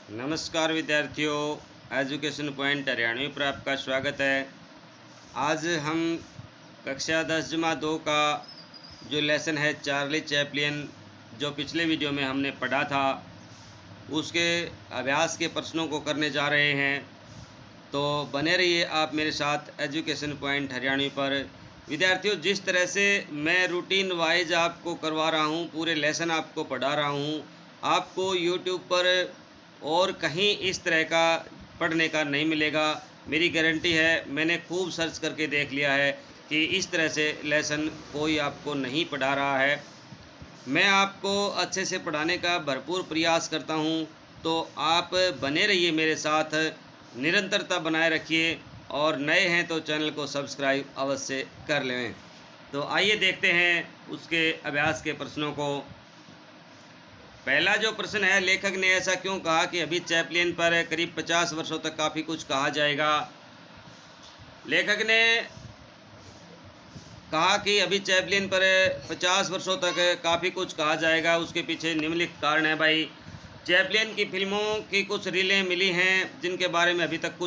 नमस्कार विद्यार्थियों, education point Haryanvi पर आपका स्वागत है। आज हम कक्षा 10 जमा 2 का जो लेसन है चार्ली चैपलिन, जो पिछले वीडियो में हमने पढ़ा था, उसके अभ्यास के प्रश्नों को करने जा रहे हैं। तो बने रहिए आप मेरे साथ एजुकेशन पॉइंट हरियाणवी पर। विद्यार्थियों, जिस तरह से मैं रूटीन वाइज आपको करवा रहा हूँ, पूरे लेसन आपको पढ़ा रहा हूँ, आपको यूट्यूब पर और कहीं इस तरह का पढ़ने का नहीं मिलेगा। मेरी गारंटी है, मैंने खूब सर्च करके देख लिया है कि इस तरह से लेसन कोई आपको नहीं पढ़ा रहा है। मैं आपको अच्छे से पढ़ाने का भरपूर प्रयास करता हूं, तो आप बने रहिए मेरे साथ, निरंतरता बनाए रखिए और नए हैं तो चैनल को सब्सक्राइब अवश्य कर लें। तो आइए देखते हैं उसके अभ्यास के प्रश्नों को। पहला जो प्रश्न है, लेखक ने ऐसा क्यों कहा कि अभी चैपलिन पर करीब 50 वर्षों तक काफ़ी कुछ कहा जाएगा। लेखक ने कहा कि अभी चैपलिन पर 50 वर्षों तक काफ़ी कुछ कहा जाएगा। उसके पीछे निम्नलिखित कारण है भाई। चैपलिन की फिल्मों की कुछ रीलें मिली हैं जिनके बारे में अभी तक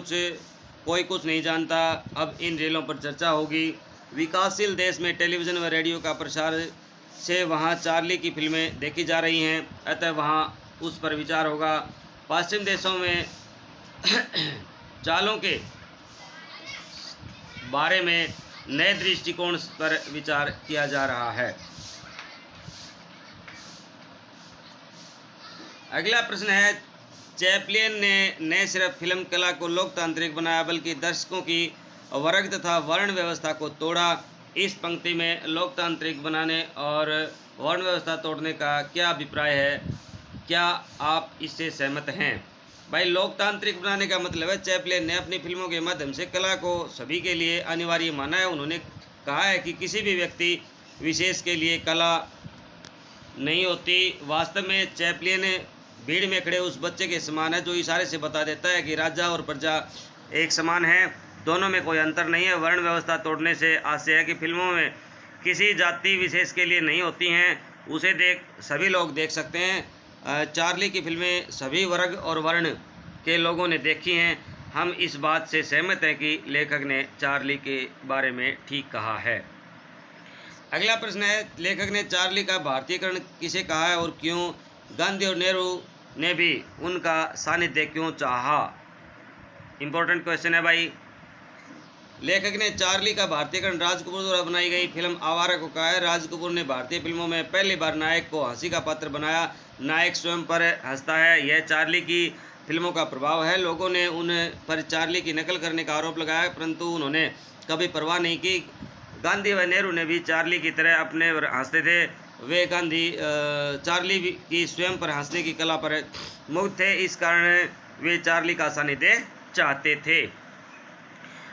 कोई कुछ नहीं जानता। अब इन रीलों पर चर्चा होगी। विकासशील देश में टेलीविज़न व रेडियो का प्रसार से वहाँ चार्ली की फिल्में देखी जा रही हैं, अतः वहाँ उस पर विचार होगा। पश्चिम देशों में चालों के बारे में नए दृष्टिकोण पर विचार किया जा रहा है। अगला प्रश्न है, चैपलिन ने न सिर्फ फिल्म कला को लोकतांत्रिक बनाया बल्कि दर्शकों की वर्ग तथा वर्ण व्यवस्था को तोड़ा। इस पंक्ति में लोकतांत्रिक बनाने और वर्ण व्यवस्था तोड़ने का क्या अभिप्राय है? क्या आप इससे सहमत हैं? भाई, लोकतांत्रिक बनाने का मतलब है चैपलिन ने अपनी फिल्मों के माध्यम से कला को सभी के लिए अनिवार्य माना है। उन्होंने कहा है कि किसी भी व्यक्ति विशेष के लिए कला नहीं होती। वास्तव में चैपलिन भीड़ में खड़े उस बच्चे के समान है जो इशारे से बता देता है कि राजा और प्रजा एक समान है, दोनों में कोई अंतर नहीं है। वर्ण व्यवस्था तोड़ने से आशय है कि फिल्मों में किसी जाति विशेष के लिए नहीं होती हैं, उसे सभी लोग देख सकते हैं। चार्ली की फिल्में सभी वर्ग और वर्ण के लोगों ने देखी हैं। हम इस बात से सहमत हैं कि लेखक ने चार्ली के बारे में ठीक कहा है। अगला प्रश्न है, लेखक ने चार्ली का भारतीयकरण किसे कहा है और क्यों? गांधी और नेहरू ने भी उनका सानिध्य क्यों चाहा? इम्पोर्टेंट क्वेश्चन है भाई। लेखक ने चार्ली का भारतीयकरण राज कपूर द्वारा बनाई गई फिल्म आवारा को कहा है। राज कपूर ने भारतीय फिल्मों में पहली बार नायक को हंसी का पात्र बनाया। नायक स्वयं पर हंसता है, यह चार्ली की फिल्मों का प्रभाव है। लोगों ने उन पर चार्ली की नकल करने का आरोप लगाया, परंतु उन्होंने कभी परवाह नहीं की। गांधी व नेहरू ने भी चार्ली की तरह अपने हंसते थे। वे चार्ली की स्वयं पर हंसने की कला पर मुग्ध थे, इस कारण वे चार्ली का सानिध्य चाहते थे।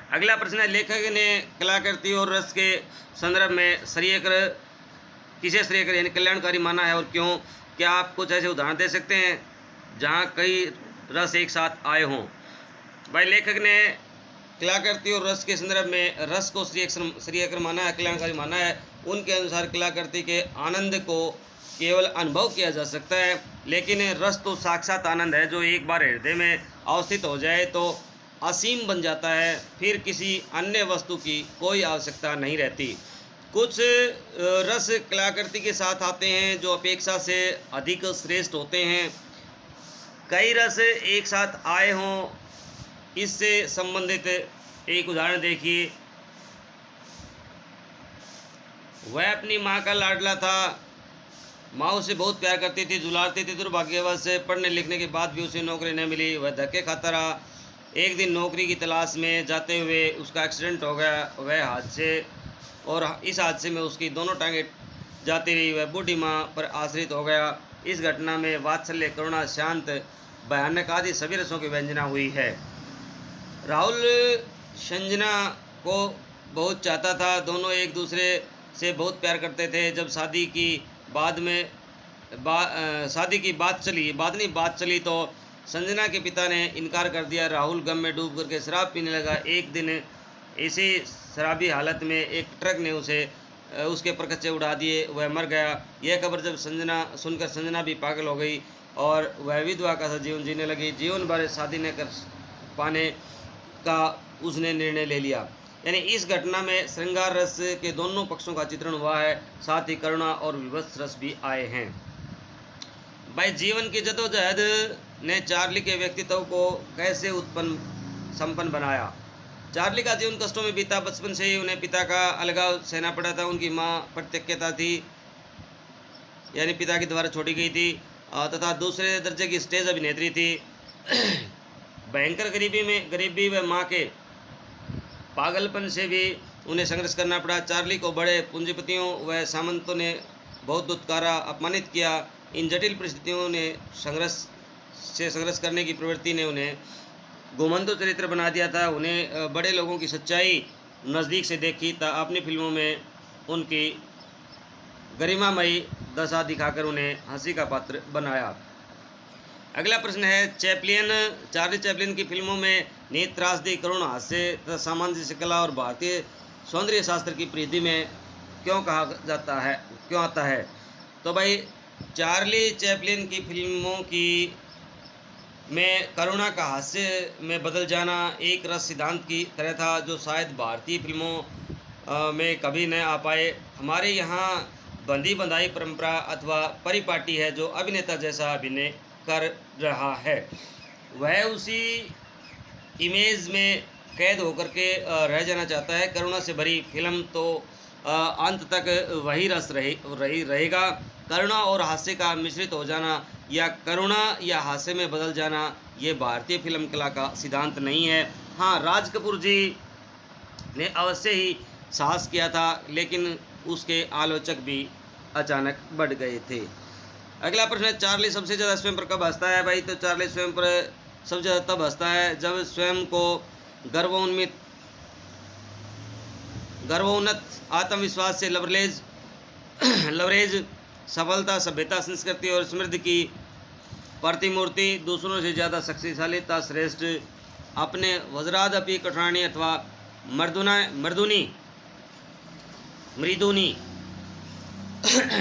अगला प्रश्न है, लेखक ने कलाकृति और रस के संदर्भ में किसे श्रेयकर यानी कल्याणकारी माना है और क्यों? क्या आप कुछ ऐसे उदाहरण दे सकते हैं जहां कई रस एक साथ आए हों? भाई, लेखक ने कलाकृति और रस के संदर्भ में रस को श्रेयकर माना है, कल्याणकारी माना है। उनके अनुसार कलाकृति के आनंद को केवल अनुभव किया जा सकता है, लेकिन रस तो साक्षात आनंद है जो एक बार हृदय में अवस्थित हो जाए तो असीम बन जाता है, फिर किसी अन्य वस्तु की कोई आवश्यकता नहीं रहती। कुछ रस कलाकृति के साथ आते हैं जो अपेक्षा से अधिक श्रेष्ठ होते हैं। कई रस एक साथ आए हों, इससे संबंधित एक उदाहरण देखिए। वह अपनी माँ का लाडला था, माँ उसे बहुत प्यार करती थी, दुलारती थी। दुर्भाग्यवश पढ़ने लिखने के बाद भी उसे नौकरी नहीं मिली। वह धक्के खाता रहा। एक दिन नौकरी की तलाश में जाते हुए उसका एक्सीडेंट हो गया। इस हादसे में उसकी दोनों टांगें जाती रही। वह बूढ़ी माँ पर आश्रित हो गया। इस घटना में वात्सल्य, करुणा, शांत, भयानक आदि सभी रसों की व्यंजना हुई है। राहुल संजना को बहुत चाहता था, दोनों एक दूसरे से बहुत प्यार करते थे। जब शादी की बात चली तो संजना के पिता ने इनकार कर दिया। राहुल गम में डूब करके शराब पीने लगा। एक दिन इसी शराबी हालत में एक ट्रक ने उसके परखच्चे उड़ा दिए, वह मर गया। यह खबर जब सुनकर संजना भी पागल हो गई। और वह विधवा का सा जीवन जीने लगी। जीवन भर शादी न कर पाने का उसने निर्णय ले लिया। यानी इस घटना में श्रृंगार रस के दोनों पक्षों का चित्रण हुआ है, साथ ही करुणा और विभत्स रस भी आए हैं। भाई जीवन की जदोजहद ने चार्ली के व्यक्तित्व को कैसे संपन्न बनाया। चार्ली का जीवन कष्टों में बीता। बचपन से ही उन्हें पिता का अलगाव सहना पड़ा था। उनकी माँ परित्यक्ता थी, यानी पिता के द्वारा छोड़ी गई थी, तथा दूसरे दर्जे की स्टेज अभिनेत्री थी। भयंकर गरीबी व माँ के पागलपन से भी उन्हें संघर्ष करना पड़ा। चार्ली को बड़े पूंजीपतियों व सामंतों ने बहुत दुत्कारा, अपमानित किया। इन जटिल परिस्थितियों ने संघर्ष करने की प्रवृत्ति ने उन्हें घुमंतु चरित्र बना दिया था। उन्हें बड़े लोगों की सच्चाई नज़दीक से देखी था। अपनी फिल्मों में उनकी गरिमामयी दशा दिखाकर उन्हें हंसी का पात्र बनाया। अगला प्रश्न है, चार्ली चैपलिन की फिल्मों में निहित त्रासदी, करुण, हास्य तथा सामंजस्य कला और भारतीय सौंदर्य शास्त्र की प्रीति में क्यों आता है। तो भाई चार्ली चैपलिन की फिल्मों में करुणा का हास्य में बदल जाना एक रस सिद्धांत की तरह था, जो शायद भारतीय फिल्मों में कभी न आ पाए। हमारे यहाँ बंदी बंधाई परंपरा अथवा परिपाटी है, जो अभिनेता जैसा अभिनय कर रहा है वह उसी इमेज में कैद होकर के रह जाना चाहता है। करुणा से भरी फिल्म तो अंत तक वही रस रहेगा। करुणा और हास्य का मिश्रित हो जाना या करुणा या हास्य में बदल जाना, ये भारतीय फिल्म कला का सिद्धांत नहीं है। हाँ, राज कपूर जी ने अवश्य ही साहस किया था, लेकिन उसके आलोचक भी अचानक बढ़ गए थे। अगला प्रश्न है, चार्ली सबसे ज़्यादा स्वयं पर कब हंसता है। भाई तो चार्ली स्वयं पर सबसे ज़्यादा तब हंसता है जब स्वयं को गर्वोन्नत आत्मविश्वास से लवरेज सफलता, सभ्यता, संस्कृति और समृद्धि की प्रतिमूर्ति, दूसरों से ज़्यादा शक्तिशालीता, श्रेष्ठ, अपने वज्रादपि कठराणी अथवा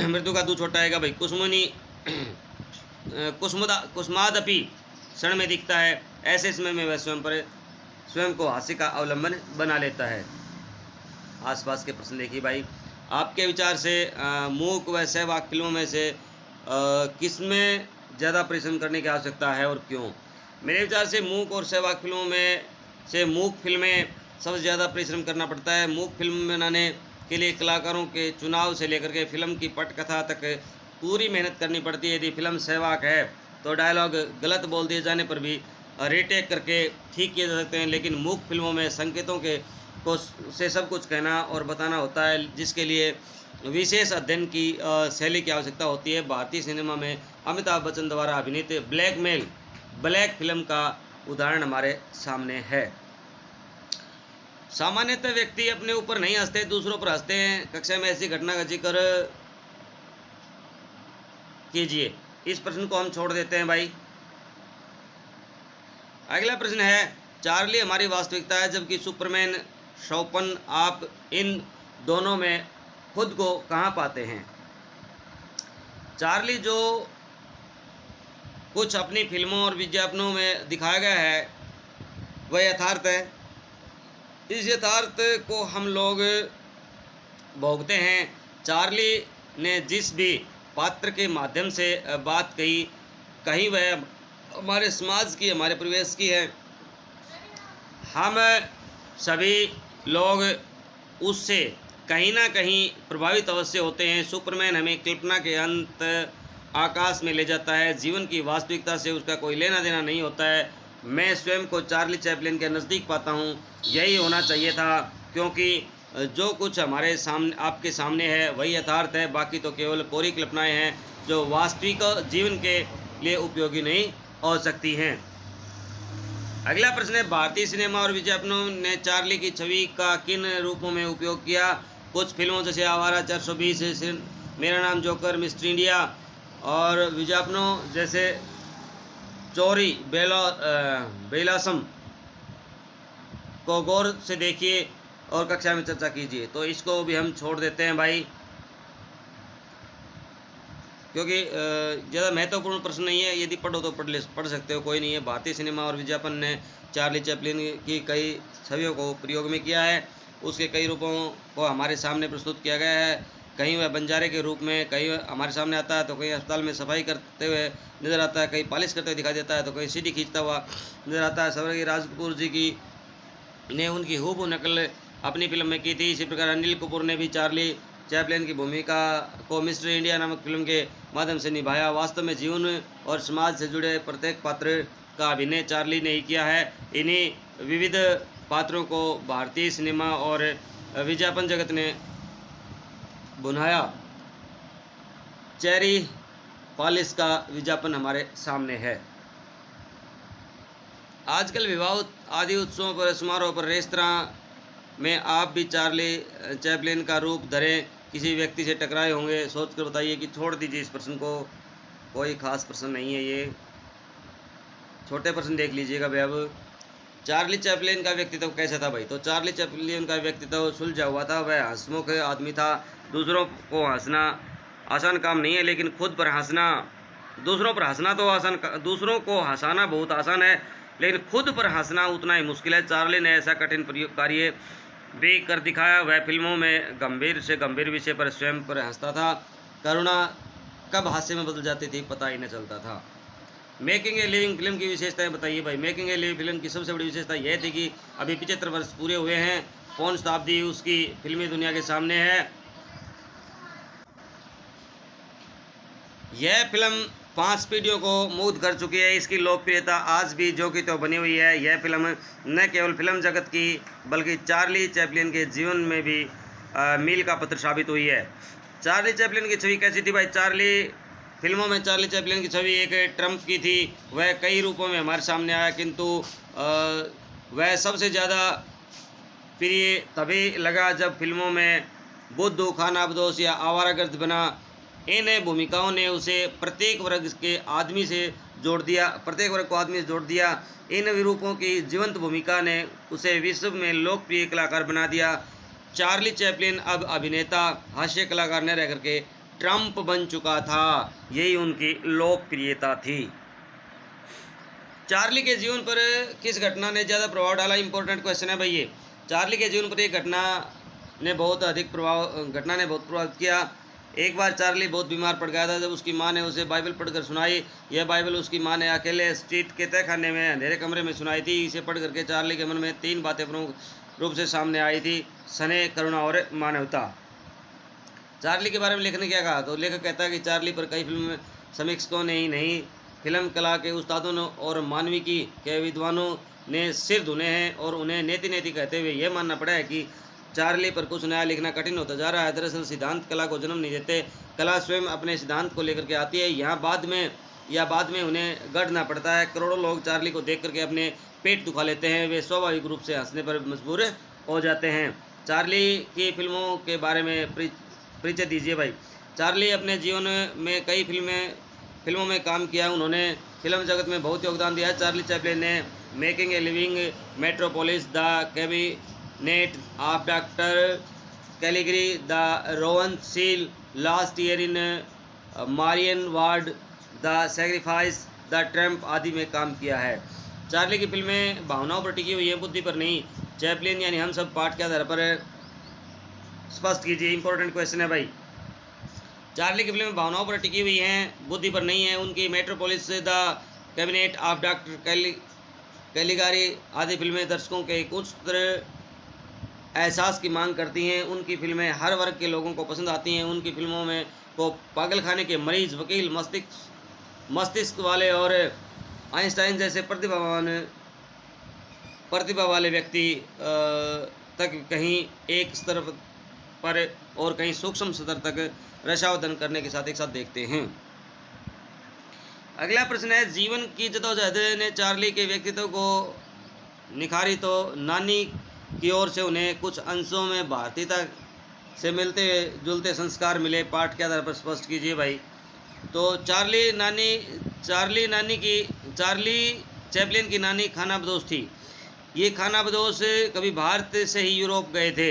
मृदु का दू छोटा आएगा भाई, कुसुमादपि क्षण में दिखता है। ऐसे समय में वह स्वयं को हास्य का अवलंबन बना लेता है। आसपास के प्रश्न देखिए भाई, आपके विचार से मूक व सहवाग फिल्मों में से किसमें ज़्यादा परिश्रम करने की आवश्यकता है और क्यों। मेरे विचार से मूक और सहवाग फिल्मों में से मूक फिल्में सबसे ज़्यादा परिश्रम करना पड़ता है। मूक फिल्म बनाने के लिए कलाकारों के चुनाव से लेकर के फिल्म की पटकथा तक पूरी मेहनत करनी पड़ती है। यदि फिल्म सहवाग है तो डायलॉग गलत बोल दिए जाने पर भी रीटेक करके ठीक किए जा सकते हैं, लेकिन मूक फिल्मों में संकेतों से सब कुछ कहना और बताना होता है, जिसके लिए विशेष अध्ययन की शैली की आवश्यकता होती है। भारतीय सिनेमा में अमिताभ बच्चन द्वारा अभिनीत ब्लैक फिल्म का उदाहरण हमारे सामने है। सामान्यतः व्यक्ति अपने ऊपर नहीं हंसते, दूसरों पर हंसते हैं। कक्षा में ऐसी घटना का जिक्र कीजिए। इस प्रश्न को हम छोड़ देते हैं भाई। अगला प्रश्न है, चार्ली हमारी वास्तविकता है जबकि सुपरमैन शौपन, आप इन दोनों में खुद को कहाँ पाते हैं। चार्ली जो कुछ अपनी फिल्मों और विज्ञापनों में दिखाया गया है वह यथार्थ है। इस यथार्थ को हम लोग भोगते हैं। चार्ली ने जिस भी पात्र के माध्यम से बात कही वह हमारे समाज की, हमारे परिवेश की है। हम सभी लोग उससे कहीं ना कहीं प्रभावित अवश्य होते हैं। सुपरमैन हमें कल्पना के अंत आकाश में ले जाता है, जीवन की वास्तविकता से उसका कोई लेना देना नहीं होता है। मैं स्वयं को चार्ली चैपलिन के नज़दीक पाता हूँ। यही होना चाहिए था, क्योंकि जो कुछ हमारे सामने आपके सामने है वही यथार्थ है, बाकी तो केवल कोरी कल्पनाएं हैं जो वास्तविक जीवन के लिए उपयोगी नहीं हो सकती हैं। अगला प्रश्न है, भारतीय सिनेमा और विज्ञापनों ने चार्ली की छवि का किन रूपों में उपयोग किया। कुछ फिल्मों जैसे आवारा, 420, मेरा नाम जोकर, मिस्टर इंडिया, और विज्ञापनों जैसे चोरी बेलासम को गौर से देखिए और कक्षा में चर्चा कीजिए। तो इसको भी हम छोड़ देते हैं भाई। क्योंकि ज़्यादा महत्वपूर्ण प्रश्न नहीं है, यदि पढ़ो तो पढ़ सकते हो, कोई नहीं है। भारतीय सिनेमा और विज्ञापन ने चार्ली चैपलिन की कई छवियों को प्रयोग में किया है। उसके कई रूपों को हमारे सामने प्रस्तुत किया गया है। कहीं वह बंजारे के रूप में कहीं हमारे सामने आता है, तो कहीं अस्पताल में सफाई करते हुए नज़र आता है, कहीं पॉलिश करते हुए दिखाई देता है, तो कहीं सीढ़ी खींचता हुआ नज़र आता है। स्वर्गीय राज कपूर जी की ने उनकी हूबहू नकल अपनी फिल्म में की थी। इसी प्रकार अनिल कपूर ने भी चार्ली चैपलिन की भूमिका को मिस्टर इंडिया नामक फिल्म के माध्यम से निभाया। वास्तव में जीवन और समाज से जुड़े प्रत्येक पात्र का अभिनय चार्ली ने ही किया है। इन्हीं विविध पात्रों को भारतीय सिनेमा और विज्ञापन जगत ने बुनाया। चेरी पॉलिश का विज्ञापन हमारे सामने है। आजकल विवाह आदि उत्सवों पर, समारोह पर, रेस्तरां में आप भी चार्ली चैपलिन का रूप धरे किसी व्यक्ति से टकराए होंगे। सोचकर बताइए कि छोड़ दीजिए इस प्रश्न को, कोई खास प्रश्न नहीं है, ये छोटे प्रश्न देख लीजिएगा भाई। अब चार्ली चैपलिन का व्यक्तित्व कैसा था भाई? तो चार्ली चैपलिन का व्यक्तित्व सुलझा हुआ था। वह हंसमुख आदमी था। दूसरों को हंसना आसान काम नहीं है, लेकिन खुद पर हंसना, दूसरों पर हंसना तो आसान, दूसरों को हंसाना बहुत आसान है, लेकिन खुद पर हंसना उतना ही मुश्किल है। चार्ली ने ऐसा कठिन कार्य भी कर दिखाया। वह फिल्मों में गंभीर से गंभीर विषय पर स्वयं पर हंसता था। करुणा कब हास्य में बदल जाती थी पता ही नहीं चलता था। मेकिंग ए लिविंग फिल्म की विशेषताएं बताइए भाई। मेकिंग ए लिविंग फिल्म की सबसे बड़ी विशेषता यह थी कि अभी 75 वर्ष पूरे हुए हैं। पौन शताब्दी उसकी फिल्मी दुनिया के सामने है। यह फिल्म 5 पीढ़ियों को मुग्ध कर चुकी है। इसकी लोकप्रियता आज भी जो कि तो बनी हुई है। यह फिल्म न केवल फिल्म जगत की बल्कि चार्ली चैपलिन के जीवन में भी मील का पत्थर साबित हुई है। चार्ली चैपलिन की छवि कैसी थी भाई? फिल्मों में चार्ली चैपलिन की छवि एक ट्रम्प की थी। वह कई रूपों में हमारे सामने आया, किंतु वह सबसे ज़्यादा प्रिय तभी लगा जब फिल्मों में बुद्धू, खानाबदोश या आवारागर्द बना। इन भूमिकाओं ने उसे प्रत्येक वर्ग को आदमी से जोड़ दिया। इन विरूपों की जीवंत भूमिका ने उसे विश्व में लोकप्रिय कलाकार बना दिया। चार्ली चैपलिन अब अभिनेता, हास्य कलाकार न रह करके ट्रम्प बन चुका था। यही उनकी लोकप्रियता थी। चार्ली के जीवन पर किस घटना ने ज़्यादा प्रभाव डाला? इंपॉर्टेंट क्वेश्चन है भाई ये। चार्ली के जीवन पर एक घटना ने बहुत प्रभावित किया। एक बार चार्ली बहुत बीमार पड़ गया था। जब उसकी माँ ने उसे बाइबल पढ़कर सुनाई। यह बाइबल उसकी माँ ने अकेले स्ट्रीट के तहखाने में अंधेरे कमरे में सुनाई थी। इसे पढ़ करके चार्ली के मन में 3 बातें प्रमुख रूप से सामने आई थी: स्नेह, करुणा और मानवता। चार्ली के बारे में लेखक ने क्या कहा? तो लेखक कहता है कि चार्ली पर कई फिल्म समीक्षकों ने ही नहीं, फिल्म कला के उस्तादों और मानविकी के विद्वानों ने सिर धुने हैं और उन्हें नेति कहते हुए यह मानना पड़ा है कि चार्ली पर कुछ नया लिखना कठिन होता जा रहा है। दरअसल सिद्धांत कला को जन्म नहीं देते, कला स्वयं अपने सिद्धांत को लेकर के आती है। यहाँ बाद में उन्हें गढ़ना पड़ता है। करोड़ों लोग चार्ली को देख करके अपने पेट दुखा लेते हैं। वे स्वाभाविक रूप से हंसने पर मजबूर हो जाते हैं। चार्ली की फिल्मों के बारे में परिचय दीजिए भाई। चार्ली अपने जीवन में कई फिल्मों में काम किया। उन्होंने फिल्म जगत में बहुत योगदान दिया है। चार्ली चैपलिन ने making a living, Metropolis, the cabinet of doctor Caligari, the Rowan seal, last year in Marian Ward, the sacrifice, the Trump आदि में काम किया है। चार्ली की फिल्में भावनाओं पर टिकी हुई है, बुद्धि पर नहीं। चैपलिन यानी हम सब पाठ के आधार पर स्पष्ट कीजिए। इंपॉर्टेंट क्वेश्चन है भाई। चार्ली की फिल्में भावनाओं पर टिकी हुई हैं, बुद्धि पर नहीं है। उनकी Metropolis, the cabinet of doctor Caligari आदि फिल्में दर्शकों के एक उच्च एहसास की मांग करती हैं। उनकी फिल्में हर वर्ग के लोगों को पसंद आती हैं। उनकी फिल्मों में को पागलखाने के मरीज, वकील, मस्तिष्क वाले और आइंस्टाइन जैसे प्रतिभा वाले व्यक्ति तक कहीं एक स्तर पर और कहीं सूक्ष्म स्तर तक रसावधन करने के साथ एक साथ देखते हैं। अगला प्रश्न है, जीवन की जद्दोजहद ने चार्ली के व्यक्तित्व को निखारी तो नानी की ओर से उन्हें कुछ अंशों में भारतीयता से मिलते जुलते संस्कार मिले। पाठ के आधार पर स्पष्ट कीजिए भाई। तो चार्ली चैपलिन की नानी खानाबदोश थी। ये खानाबदोश कभी भारत से ही यूरोप गए थे।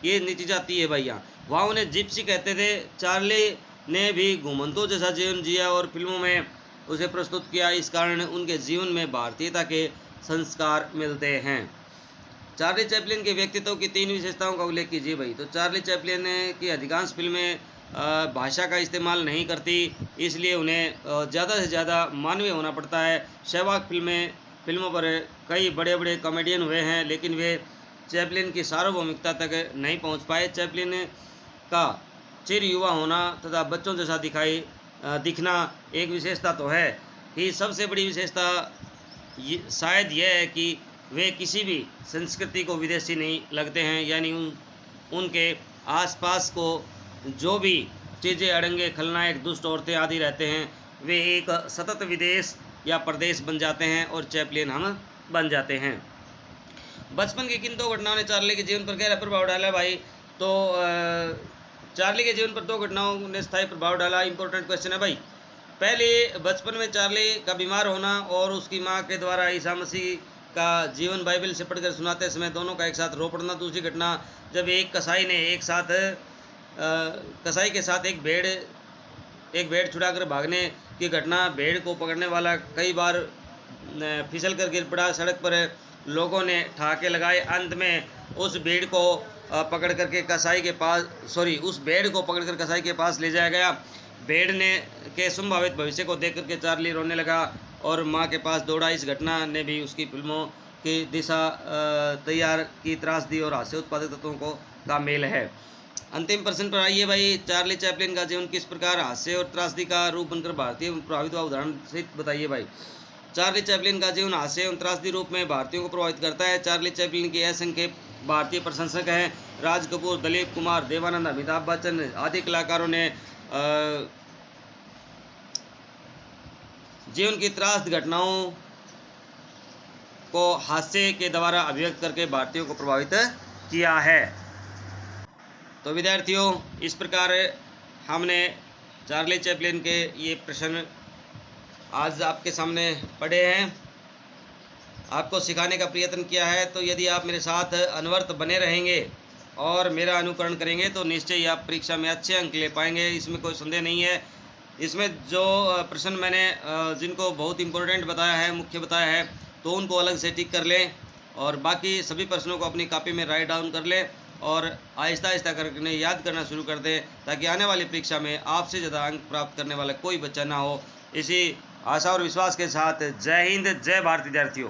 ये नीची जाती है भैया। वहाँ उन्हें जिप्सी कहते थे। चार्ली ने भी घुमंतों जैसा जीवन जिया और फिल्मों में उसे प्रस्तुत किया। इस कारण उनके जीवन में भारतीयता के संस्कार मिलते हैं। चार्ली चैपलिन के व्यक्तित्व की 3 विशेषताओं का उल्लेख कीजिए भाई। तो चार्ली चैपलिन की अधिकांश फिल्में भाषा का इस्तेमाल नहीं करती, इसलिए उन्हें ज़्यादा से ज़्यादा मानवीय होना पड़ता है। सहवाग फिल्मों पर कई बड़े बड़े कॉमेडियन हुए हैं, लेकिन वे चैपलिन की सार्वभौमिकता तक नहीं पहुंच पाए। चैपलिन का चिर युवा होना तथा बच्चों जैसा दिखना एक विशेषता तो है ही, सबसे बड़ी विशेषता शायद यह है कि वे किसी भी संस्कृति को विदेशी नहीं लगते हैं, यानी उनके आसपास को जो भी चीज़ें अड़ंगे, खलनायक, दुष्ट औरतें आदि रहते हैं, वे एक सतत विदेश या प्रदेश बन जाते हैं और चैपलिन हम बन जाते हैं। बचपन की किन 2 घटनाओं ने चार्ली के जीवन पर गहरा प्रभाव डाला भाई? तो चार्ली के जीवन पर 2 घटनाओं ने स्थायी प्रभाव डाला। इंपॉर्टेंट क्वेश्चन है भाई। पहले, बचपन में चार्ली का बीमार होना और उसकी माँ के द्वारा ईसा मसीह का जीवन बाइबल से पढ़कर सुनाते समय दोनों का एक साथ रो पड़ना। दूसरी घटना, जब एक कसाई ने कसाई के साथ एक भेड़ छुड़ाकर भागने की घटना। भेड़ को पकड़ने वाला कई बार फिसल कर गिर पड़ा। सड़क पर लोगों ने ठहाके लगाए। अंत में उस भेड़ को पकड़ करके कसाई के पास ले जाया गया। भेड़ के संभावित भविष्य को देख करके चार्ली रोने लगा और माँ के पास दौड़ा। इस घटना ने भी उसकी फिल्मों की दिशा तैयार की। त्रासदी और हास्य उत्पादक तत्वों का मेल है। अंतिम प्रश्न पर आइए भाई। चार्ली चैपलिन का जीवन किस प्रकार हास्य और त्रासदी का रूप बनकर भारतीय प्रभावित हुआ, उदाहरण सहित बताइए भाई। चार्ली चैपलिन का जीवन हास्य एवं त्रासदी रूप में भारतीयों को प्रभावित करता है। चार्ली चैपलिन के असंख्य भारतीय प्रशंसक हैं। राज कपूर, दिलीप कुमार, देवानंद, अमिताभ बच्चन आदि कलाकारों ने जीवन की त्रासद घटनाओं को हास्य के द्वारा अभिव्यक्त करके भारतीयों को प्रभावित किया है। तो विद्यार्थियों, इस प्रकार हमने चार्ली चैपलिन के ये प्रश्न आज आपके सामने पढ़े हैं, आपको सिखाने का प्रयत्न किया है। तो यदि आप मेरे साथ अनवरत बने रहेंगे और मेरा अनुकरण करेंगे तो निश्चय ही आप परीक्षा में अच्छे अंक ले पाएंगे, इसमें कोई संदेह नहीं है। इसमें जो प्रश्न मैंने जिनको बहुत इम्पोर्टेंट बताया है, मुख्य बताया है, तो उनको अलग से टिक कर लें और बाकी सभी प्रश्नों को अपनी कॉपी में राइट डाउन कर लें और आहिस्ता आहिस्ता करके याद करना शुरू कर दें, ताकि आने वाली परीक्षा में आपसे ज़्यादा अंक प्राप्त करने वाला कोई बच्चा ना हो। इसी आशा और विश्वास के साथ जय हिंद, जय भारत विद्यार्थियों।